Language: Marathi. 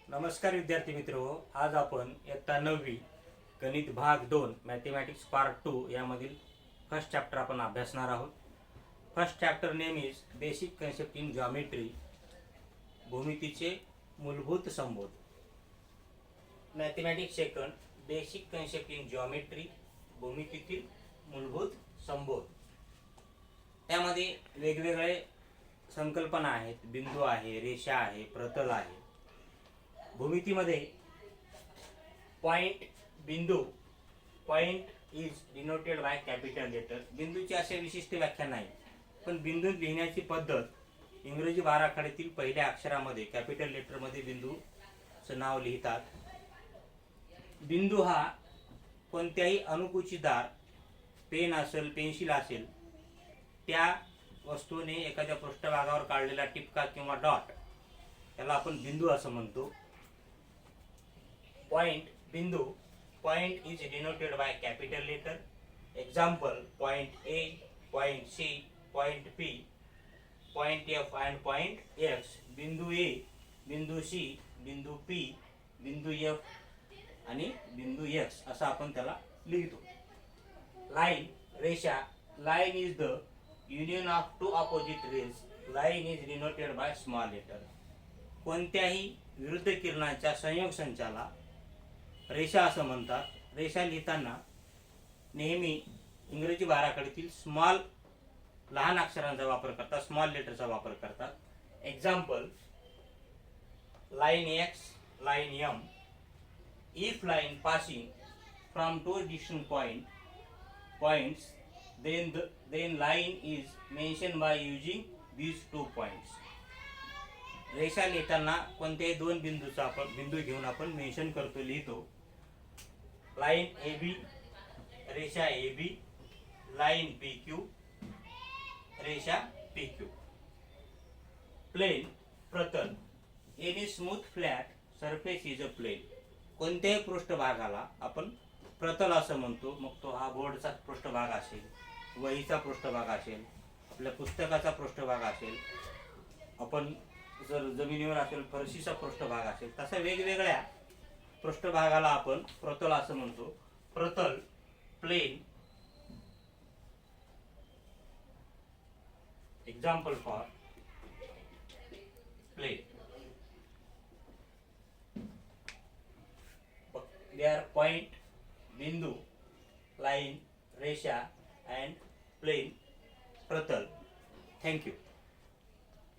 नमस्कार विद्यार्थी मित्रो, आज आपण इयत्ता 9वी गणित भाग 2 मॅथमॅटिक्स पार्ट 2 यामधील फर्स्ट चॅप्टर आपण अभ्यासणार आहोत. First chapter name is basic concept in geometry, भूमितीचे मूलभूत संबोध. Mathematics second basic concept in geometry, भूमितीतील मूलभूत संबोध. त्यामध्ये वेगवेगळे संकल्पना आहेत, बिंदू आहे, रेषा आहे, प्रतल आहे. भूमितीमध्ये पॉइंट, बिंदू, point is denoted by capital letter. बिंदूची असे विशिष्ट व्याख्या नाही, पण बिंदू लिहिण्याची पद्धत इंग्रजी बाराखड्यातील पहिल्या अक्षरामध्ये कॅपिटल लेटरमध्ये बिंदूचं नाव लिहितात. बिंदू हा कोणत्याही अणुकुचीदार पेन असेल, पेन्सिल असेल, त्या वस्तूने एखाद्या पृष्ठभागावर काढलेला टिपका किंवा डॉट त्याला आपण बिंदू असं म्हणतो. पॉइंट, बिंदू, point is denoted by capital letter. Example, point A, point C, point P, point F and point X. बिंदू ए, बिंदू सी, बिंदू पी, बिंदू एफ आणि बिंदू एक्स असं आपण त्याला लिहितो. लाईन, रेषा. Line is the union of two opposite rays. Line is denoted by small letter. कोणत्याही विरुद्ध किरणांच्या संयोग संचाला रेषा असं म्हणतात. रेषा लिहिताना नेहमी इंग्रजी बाराखडीतील लहान अक्षरांचा वापर करतात, स्मॉल लेटरचा वापर करतात. Example, line x, line m. If line passing from two distant points then line is mentioned by using these 2 points. रेषा लिहिताना कोणत्याही दोन बिंदूचा आपण बिंदू घेऊन आपण मेन्शन करतो, लिहितो. लाईन ए बी, रेषा A B. Line P Q, रेषा पी क्यू. प्लेन, प्रतल. Any smooth flat surface is a plane. कोणत्याही पृष्ठभागाला आपण प्रतल असं म्हणतो. मग तो हा बोर्डचा पृष्ठभाग असेल, वहीचा पृष्ठभाग असेल, आपल्या पुस्तकाचा पृष्ठभाग असेल, आपण जर जमिनीवर असेल फरशीचा पृष्ठभाग असेल, तसा वेगवेगळ्या पृष्ठभागाला आपण प्रतल असं म्हणतो. प्रतल, प्लेन. Example for